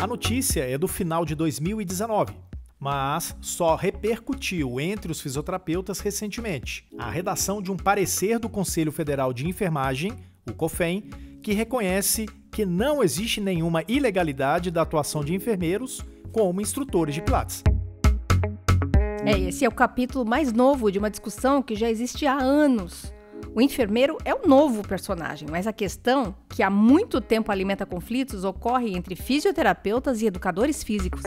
A notícia é do final de 2019, mas só repercutiu entre os fisioterapeutas recentemente a redação de um parecer do Conselho Federal de Enfermagem, o COFEN, que reconhece que não existe nenhuma ilegalidade da atuação de enfermeiros como instrutores de Pilates. Esse é o capítulo mais novo de uma discussão que já existe há anos. O enfermeiro é um novo personagem, mas a questão, que há muito tempo alimenta conflitos, ocorre entre fisioterapeutas e educadores físicos.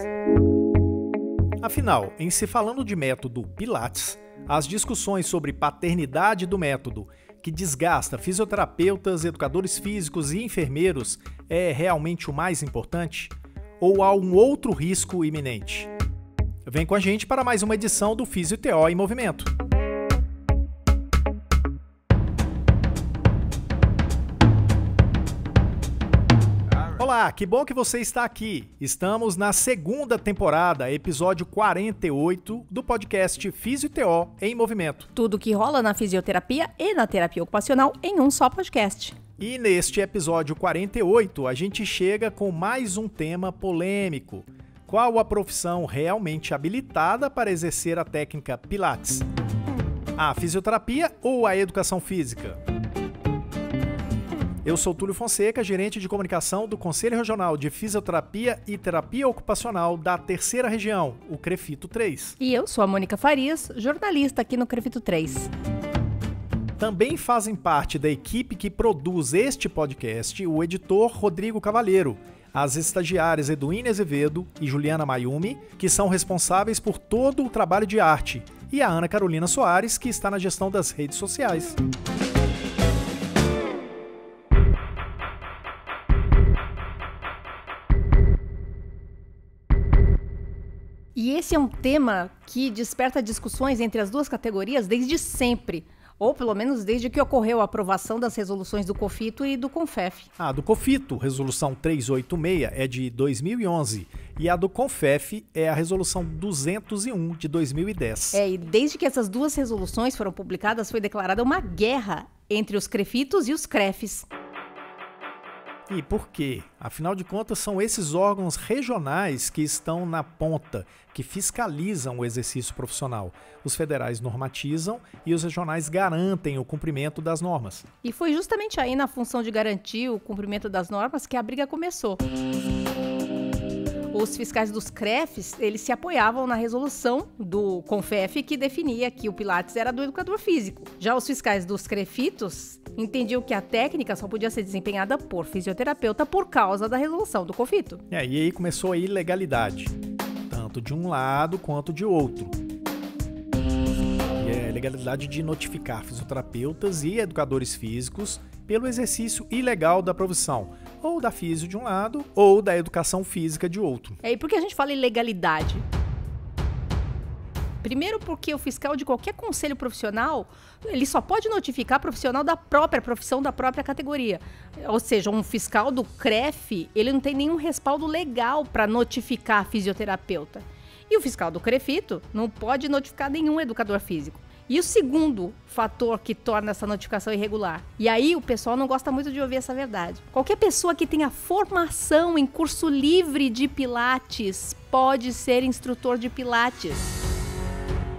Afinal, em se falando de método Pilates, as discussões sobre paternidade do método, que desgasta fisioterapeutas, educadores físicos e enfermeiros, é realmente o mais importante? Ou há um outro risco iminente? Vem com a gente para mais uma edição do Fisio-TO em Movimento. Olá, que bom que você está aqui. Estamos na segunda temporada, episódio 48 do podcast Fisio-TO em Movimento. Tudo que rola na fisioterapia e na terapia ocupacional em um só podcast. E neste episódio 48, a gente chega com mais um tema polêmico. Qual a profissão realmente habilitada para exercer a técnica Pilates? A fisioterapia ou a educação física? Eu sou Túlio Fonseca, gerente de comunicação do Conselho Regional de Fisioterapia e Terapia Ocupacional da Terceira Região, o CREFITO 3. E eu sou a Mônica Farias, jornalista aqui no CREFITO 3. Também fazem parte da equipe que produz este podcast o editor Rodrigo Cavalheiro, as estagiárias Eduine Azevedo e Juliana Mayumi, que são responsáveis por todo o trabalho de arte, e a Ana Carolina Soares, que está na gestão das redes sociais. E esse é um tema que desperta discussões entre as duas categorias desde sempre, ou pelo menos desde que ocorreu a aprovação das resoluções do COFITO e do CONFEF. A do COFITO, resolução 386, é de 2011, e a do CONFEF é a resolução 201 de 2010. E desde que essas duas resoluções foram publicadas, foi declarada uma guerra entre os CREFITOS e os CREFs. E por quê? Afinal de contas, são esses órgãos regionais que estão na ponta, que fiscalizam o exercício profissional. Os federais normatizam e os regionais garantem o cumprimento das normas. E foi justamente aí, na função de garantir o cumprimento das normas, que a briga começou. Os fiscais dos CREFs, eles se apoiavam na resolução do CONFEF que definia que o Pilates era do educador físico. Já os fiscais dos CREFITOS entendiam que a técnica só podia ser desempenhada por fisioterapeuta por causa da resolução do COFITO. E aí começou a ilegalidade, tanto de um lado quanto de outro. E é a ilegalidade de notificar fisioterapeutas e educadores físicos pelo exercício ilegal da profissão, ou da fisio de um lado, ou da educação física de outro. E por que a gente fala ilegalidade? Primeiro porque o fiscal de qualquer conselho profissional, ele só pode notificar profissional da própria profissão, da própria categoria. Ou seja, um fiscal do CREF, ele não tem nenhum respaldo legal para notificar fisioterapeuta. E o fiscal do CREFITO não pode notificar nenhum educador físico. E o segundo fator que torna essa notificação irregular, e aí o pessoal não gosta muito de ouvir essa verdade. Qualquer pessoa que tenha formação em curso livre de Pilates pode ser instrutor de Pilates.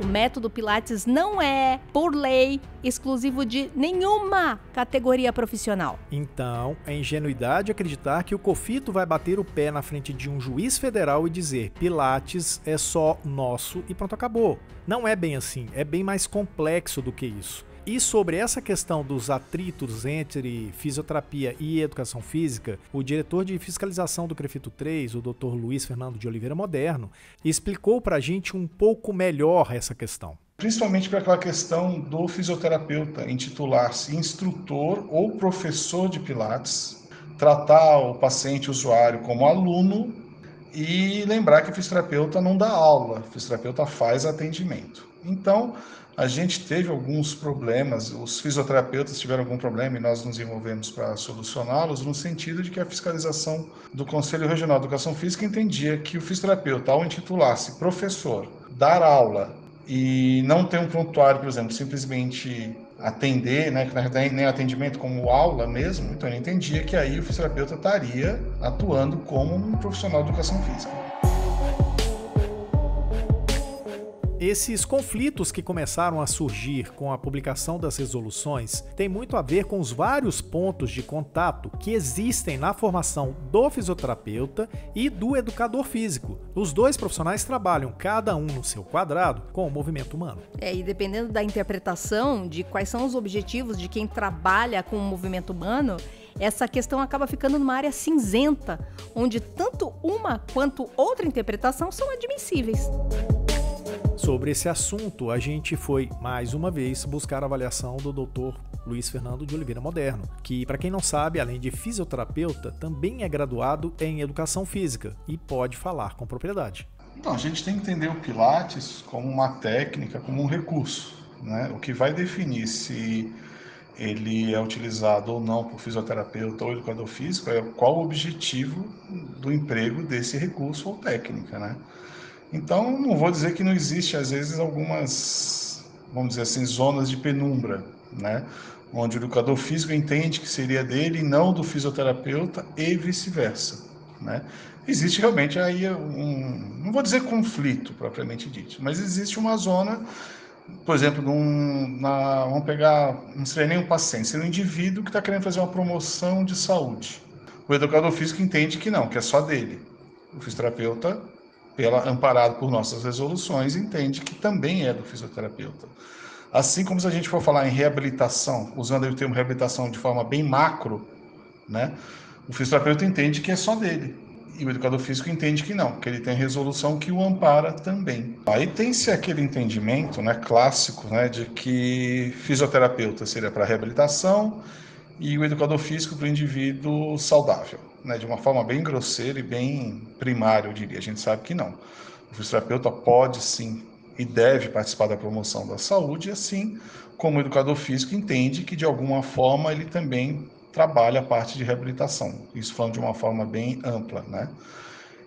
O método Pilates não é, por lei, exclusivo de nenhuma categoria profissional. Então, é ingenuidade acreditar que o COFITO vai bater o pé na frente de um juiz federal e dizer Pilates é só nosso e pronto, acabou. Não é bem assim, é bem mais complexo do que isso. E sobre essa questão dos atritos entre fisioterapia e educação física, o diretor de fiscalização do CREFITO 3, o Dr. Luiz Fernando de Oliveira Moderno, explicou para a gente um pouco melhor essa questão. Principalmente para aquela questão do fisioterapeuta intitular-se instrutor ou professor de Pilates, tratar o paciente, o usuário, como aluno e lembrar que o fisioterapeuta não dá aula, o fisioterapeuta faz atendimento. Então, a gente teve alguns problemas, os fisioterapeutas tiveram algum problema e nós nos envolvemos para solucioná-los, no sentido de que a fiscalização do Conselho Regional de Educação Física entendia que o fisioterapeuta, ao intitular-se professor, dar aula e não ter um prontuário, por exemplo, simplesmente atender, né, que na verdade nem atendimento como aula mesmo, então ele entendia que aí o fisioterapeuta estaria atuando como um profissional de educação física. Esses conflitos que começaram a surgir com a publicação das resoluções têm muito a ver com os vários pontos de contato que existem na formação do fisioterapeuta e do educador físico. Os dois profissionais trabalham, cada um no seu quadrado, com o movimento humano. E dependendo da interpretação de quais são os objetivos de quem trabalha com o movimento humano, essa questão acaba ficando numa área cinzenta, onde tanto uma quanto outra interpretação são admissíveis. Sobre esse assunto, a gente foi, mais uma vez, buscar a avaliação do Dr. Luiz Fernando de Oliveira Moderno, que, para quem não sabe, além de fisioterapeuta, também é graduado em educação física e pode falar com propriedade. Então, a gente tem que entender o Pilates como uma técnica, como um recurso, né? O que vai definir se ele é utilizado ou não por fisioterapeuta ou educador físico é qual o objetivo do emprego desse recurso ou técnica, né? Então, não vou dizer que não existe, às vezes, algumas, vamos dizer assim, zonas de penumbra, né? Onde o educador físico entende que seria dele e não do fisioterapeuta e vice-versa, né? Existe realmente aí não vou dizer conflito propriamente dito, mas existe uma zona, por exemplo, vamos pegar, não seria nem um paciente, seria um indivíduo que está querendo fazer uma promoção de saúde. O educador físico entende que não, que é só dele. O fisioterapeuta, amparado por nossas resoluções, entende que também é do fisioterapeuta. Assim como se a gente for falar em reabilitação, usando o termo reabilitação de forma bem macro, né? O fisioterapeuta entende que é só dele. E o educador físico entende que não, que ele tem resolução que o ampara também. Aí tem-se aquele entendimento, né, clássico, né, de que fisioterapeuta seria para reabilitação e o educador físico para o indivíduo saudável, né, de uma forma bem grosseira e bem primária, eu diria. A gente sabe que não. O fisioterapeuta pode sim e deve participar da promoção da saúde, assim como o educador físico entende que de alguma forma ele também trabalha a parte de reabilitação, isso falando de uma forma bem ampla, né?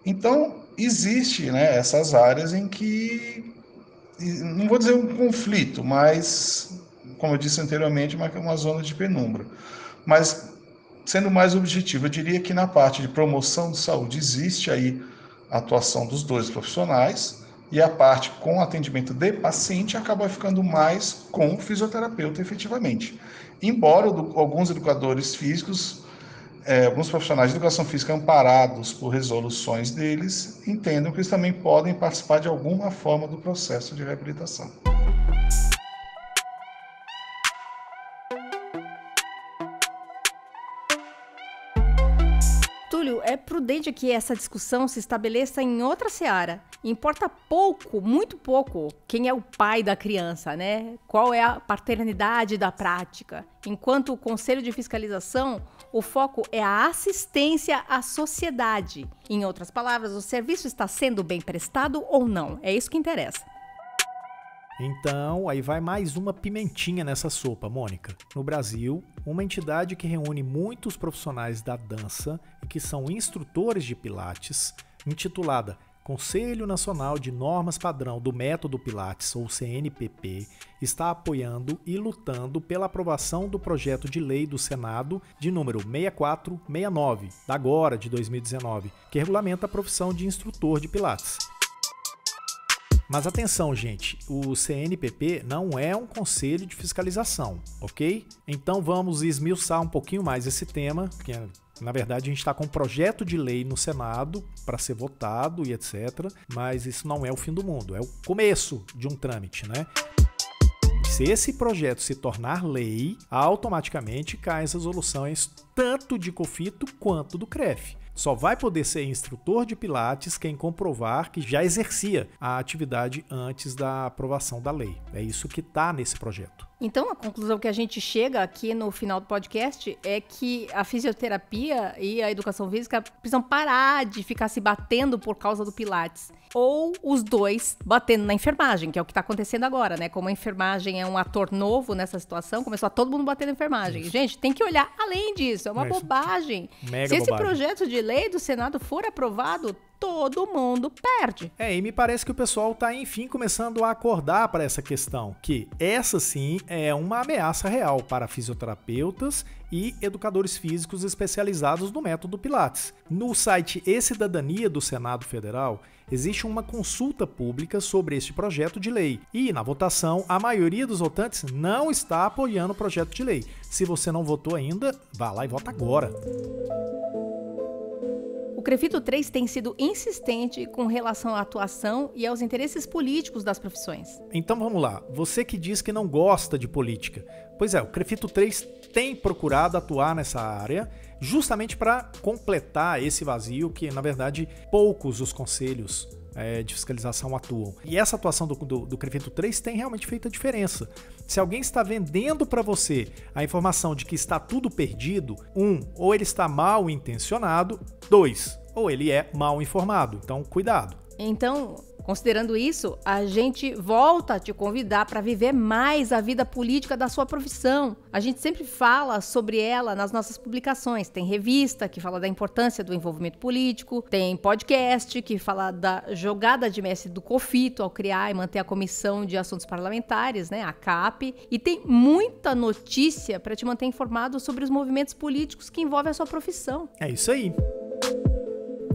Então, existe, né, essas áreas em que, não vou dizer um conflito, mas, como eu disse anteriormente, uma zona de penumbra. Mas, sendo mais objetivo, eu diria que na parte de promoção de saúde existe aí a atuação dos dois profissionais e a parte com atendimento de paciente acaba ficando mais com o fisioterapeuta efetivamente. Embora alguns educadores físicos, alguns profissionais de educação física amparados por resoluções deles, entendam que eles também podem participar de alguma forma do processo de reabilitação. Túlio, é prudente que essa discussão se estabeleça em outra seara. Importa pouco, muito pouco, quem é o pai da criança, né? Qual é a paternidade da prática. Enquanto o Conselho de Fiscalização, o foco é a assistência à sociedade. Em outras palavras, o serviço está sendo bem prestado ou não? É isso que interessa. Então, aí vai mais uma pimentinha nessa sopa, Mônica. No Brasil, uma entidade que reúne muitos profissionais da dança e que são instrutores de Pilates, intitulada Conselho Nacional de Normas Padrão do Método Pilates, ou CNPP, está apoiando e lutando pela aprovação do projeto de lei do Senado de número 6469, da agora de 2019, que regulamenta a profissão de instrutor de Pilates. Mas atenção, gente, o CNPP não é um conselho de fiscalização, ok? Então vamos esmiuçar um pouquinho mais esse tema, porque na verdade a gente está com um projeto de lei no Senado para ser votado e etc. Mas isso não é o fim do mundo, é o começo de um trâmite, né? Se esse projeto se tornar lei, automaticamente caem as resoluções tanto de COFITO quanto do CREF. Só vai poder ser instrutor de Pilates quem comprovar que já exercia a atividade antes da aprovação da lei. É isso que está nesse projeto. Então, a conclusão que a gente chega aqui no final do podcast é que a fisioterapia e a educação física precisam parar de ficar se batendo por causa do Pilates. Ou os dois batendo na enfermagem, que é o que está acontecendo agora, né? Como a enfermagem é um ator novo nessa situação, começou a todo mundo bater na enfermagem. Isso. Gente, tem que olhar além disso, é uma bobagem. Mega Se esse bobagem. projeto de lei do Senado for aprovado, todo mundo perde. E me parece que o pessoal está, enfim, começando a acordar para essa questão, que essa sim é uma ameaça real para fisioterapeutas e educadores físicos especializados no método Pilates. No site E-Cidadania do Senado Federal, existe uma consulta pública sobre este projeto de lei. E, na votação, a maioria dos votantes não está apoiando o projeto de lei. Se você não votou ainda, vá lá e vota agora. O CREFITO 3 tem sido insistente com relação à atuação e aos interesses políticos das profissões. Então vamos lá, você que diz que não gosta de política. Pois é, o CREFITO 3 tem procurado atuar nessa área justamente para completar esse vazio que, na verdade, poucos os conselhos de fiscalização atuam. E essa atuação do CREFITO 3 tem realmente feito a diferença. Se alguém está vendendo para você a informação de que está tudo perdido, ou ele está mal intencionado, 2, ou ele é mal informado. Então, cuidado. Então, considerando isso, a gente volta a te convidar para viver mais a vida política da sua profissão. A gente sempre fala sobre ela nas nossas publicações. Tem revista que fala da importância do envolvimento político, tem podcast que fala da jogada de mestre do COFITO ao criar e manter a Comissão de Assuntos Parlamentares, né, a CAP, e tem muita notícia para te manter informado sobre os movimentos políticos que envolvem a sua profissão. É isso aí.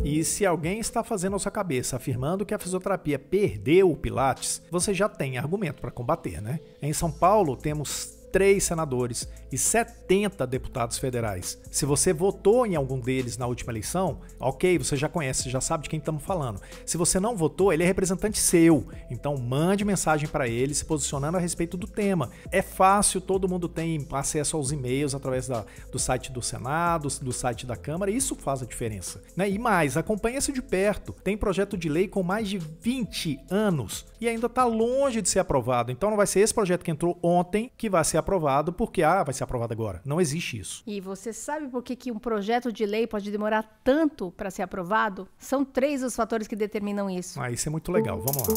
E se alguém está fazendo a sua cabeça afirmando que a fisioterapia perdeu o Pilates, você já tem argumento para combater, né? Em São Paulo temos 3 senadores e 70 deputados federais. Se você votou em algum deles na última eleição, ok, você já conhece, já sabe de quem estamos falando. Se você não votou, ele é representante seu. Então mande mensagem para ele se posicionando a respeito do tema. É fácil, todo mundo tem acesso aos e-mails através do site do Senado, do site da Câmara, e isso faz a diferença, né? E mais, acompanhe-se de perto. Tem projeto de lei com mais de 20 anos e ainda está longe de ser aprovado. Então não vai ser esse projeto que entrou ontem que vai ser aprovado porque vai ser aprovado agora. Não existe isso. E você sabe por que um projeto de lei pode demorar tanto para ser aprovado? São 3 os fatores que determinam isso. Isso é muito legal. Vamos lá.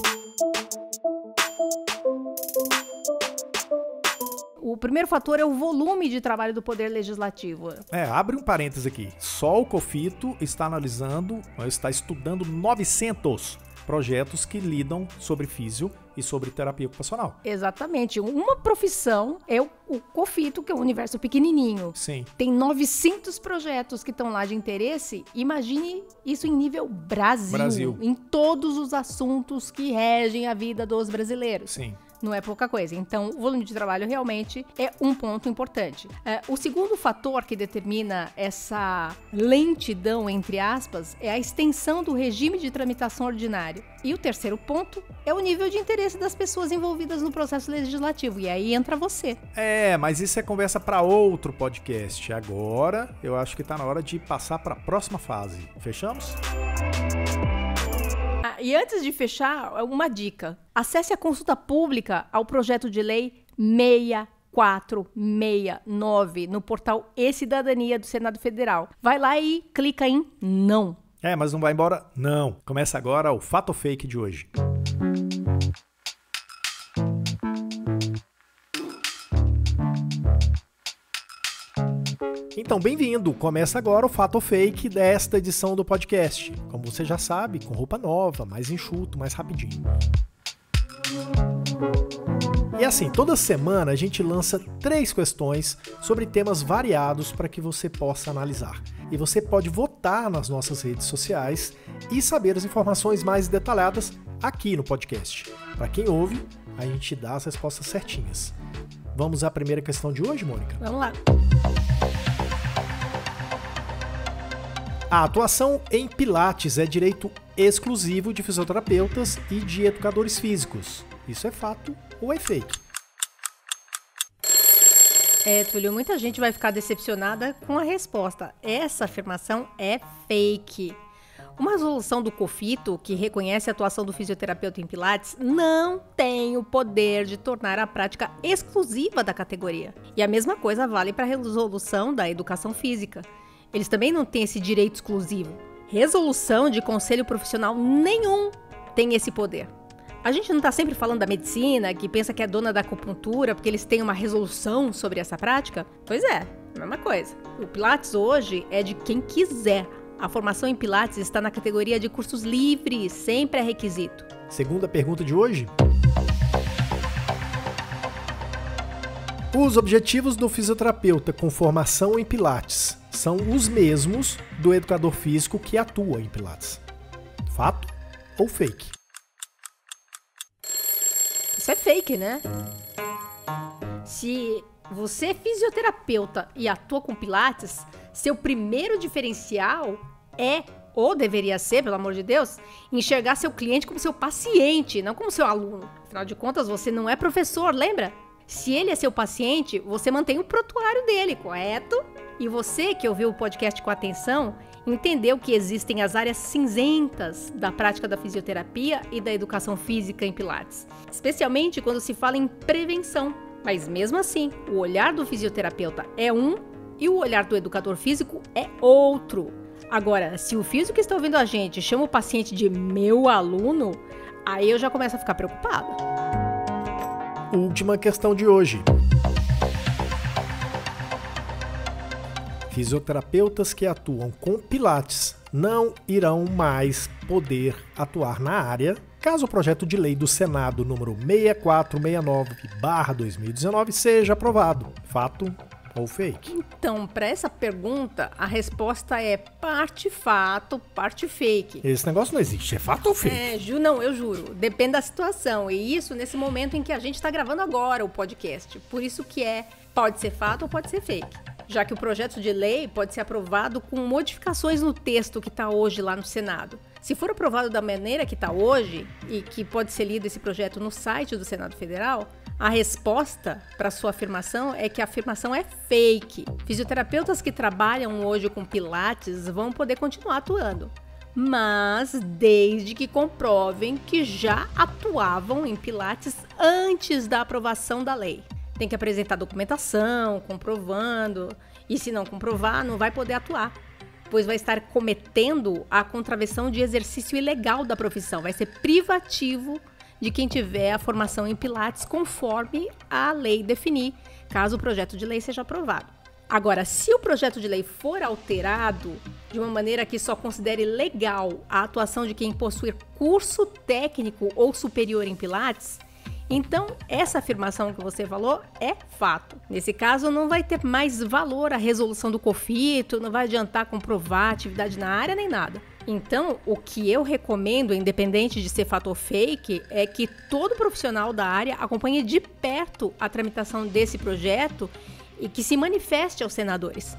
O primeiro fator é o volume de trabalho do Poder Legislativo. Abre um parênteses aqui. Só o COFITO está estudando 900 projetos que lidam sobre físio e sobre terapia ocupacional. Exatamente. Uma profissão é o COFITO, que é um universo pequenininho. Sim. Tem 900 projetos que estão lá de interesse. Imagine isso em nível Brasil. Em todos os assuntos que regem a vida dos brasileiros. Sim. Não é pouca coisa. Então, o volume de trabalho realmente é um ponto importante. O segundo fator que determina essa lentidão, entre aspas, é a extensão do regime de tramitação ordinário. E o terceiro ponto é o nível de interesse das pessoas envolvidas no processo legislativo. E aí entra você. Mas isso é conversa para outro podcast. Agora, eu acho que está na hora de passar para a próxima fase. Fechamos? E antes de fechar, uma dica. Acesse a consulta pública ao projeto de lei 6469 no portal E-Cidadania do Senado Federal. Vai lá e clica em não. Mas não vai embora? Não. Começa agora o Fato ou Fake de hoje. Então, bem-vindo! Começa agora o Fato ou Fake desta edição do podcast. Como você já sabe, com roupa nova, mais enxuto, mais rapidinho. E assim, toda semana a gente lança 3 questões sobre temas variados para que você possa analisar. E você pode votar nas nossas redes sociais e saber as informações mais detalhadas aqui no podcast. Para quem ouve, a gente dá as respostas certinhas. Vamos à primeira questão de hoje, Mônica? Vamos lá. A atuação em Pilates é direito exclusivo de fisioterapeutas e de educadores físicos. Isso é fato ou é fake? Túlio, muita gente vai ficar decepcionada com a resposta. Essa afirmação é fake. Uma resolução do COFITO, que reconhece a atuação do fisioterapeuta em Pilates, não tem o poder de tornar a prática exclusiva da categoria. E a mesma coisa vale para a resolução da educação física. Eles também não têm esse direito exclusivo. Resolução de conselho profissional nenhum tem esse poder. A gente não está sempre falando da medicina, que pensa que é dona da acupuntura, porque eles têm uma resolução sobre essa prática? Pois é, a mesma coisa. O Pilates hoje é de quem quiser. A formação em Pilates está na categoria de cursos livres, sempre é requisito. Segunda pergunta de hoje. Os objetivos do fisioterapeuta com formação em Pilates são os mesmos do educador físico que atua em Pilates. Fato ou fake? Isso é fake, né? Se você é fisioterapeuta e atua com Pilates, seu primeiro diferencial é, ou deveria ser, pelo amor de Deus, enxergar seu cliente como seu paciente, não como seu aluno. Afinal de contas, você não é professor, lembra? Se ele é seu paciente, você mantém o prontuário dele, correto? E você que ouviu o podcast com atenção, entendeu que existem as áreas cinzentas da prática da fisioterapia e da educação física em Pilates, especialmente quando se fala em prevenção. Mas mesmo assim, o olhar do fisioterapeuta é um e o olhar do educador físico é outro. Agora, se o físico que está ouvindo a gente chama o paciente de meu aluno, aí eu já começo a ficar preocupada. Última questão de hoje. Fisioterapeutas que atuam com Pilates não irão mais poder atuar na área caso o projeto de lei do Senado número 6469/2019 seja aprovado. Fato ou fake? Então, para essa pergunta, a resposta é parte fato, parte fake. Esse negócio não existe, é fato ou fake? Não, eu juro. Depende da situação. E isso nesse momento em que a gente está gravando agora o podcast. Por isso que pode ser fato ou pode ser fake. Já que o projeto de lei pode ser aprovado com modificações no texto que está hoje lá no Senado. Se for aprovado da maneira que está hoje, e que pode ser lido esse projeto no site do Senado Federal, a resposta para sua afirmação é que a afirmação é fake. Fisioterapeutas que trabalham hoje com Pilates vão poder continuar atuando, mas desde que comprovem que já atuavam em Pilates antes da aprovação da lei. Tem que apresentar documentação, comprovando, e se não comprovar, não vai poder atuar, pois vai estar cometendo a contravenção de exercício ilegal da profissão, vai ser privativo de quem tiver a formação em Pilates conforme a lei definir, caso o projeto de lei seja aprovado. Agora, se o projeto de lei for alterado de uma maneira que só considere legal a atuação de quem possuir curso técnico ou superior em Pilates, então essa afirmação que você falou é fato. Nesse caso, não vai ter mais valor a resolução do COFITO, não vai adiantar comprovar atividade na área nem nada. Então, o que eu recomendo, independente de ser fato ou fake, é que todo profissional da área acompanhe de perto a tramitação desse projeto e que se manifeste aos senadores.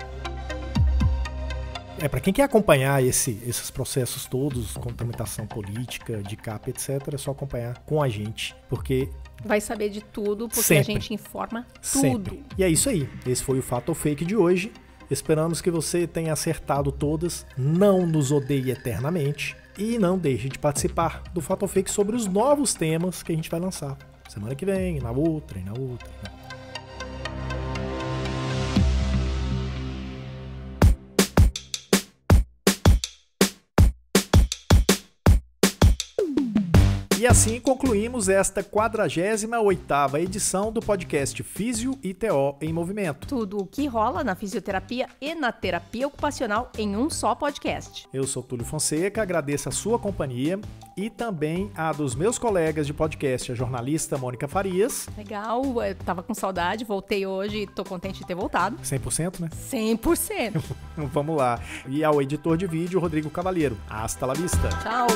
Para quem quer acompanhar esses processos todos, com tramitação política, de CAP, etc., é só acompanhar com a gente, porque... vai saber de tudo, porque sempre, a gente informa tudo. Sempre. E é isso aí. Esse foi o Fato ou Fake de hoje. Esperamos que você tenha acertado todas. Não nos odeie eternamente. E não deixe de participar do Fato ou Fake sobre os novos temas que a gente vai lançar. Semana que vem, na outra, e na outra. E assim concluímos esta 48ª edição do podcast Físio e TO em Movimento. Tudo o que rola na fisioterapia e na terapia ocupacional em um só podcast. Eu sou Túlio Fonseca, agradeço a sua companhia e também a dos meus colegas de podcast, a jornalista Mônica Farias. Legal, eu tava com saudade, voltei hoje e tô contente de ter voltado. 100%, né? 100%. Vamos lá. E ao editor de vídeo, Rodrigo Cavalheiro. Hasta la vista. Tchau.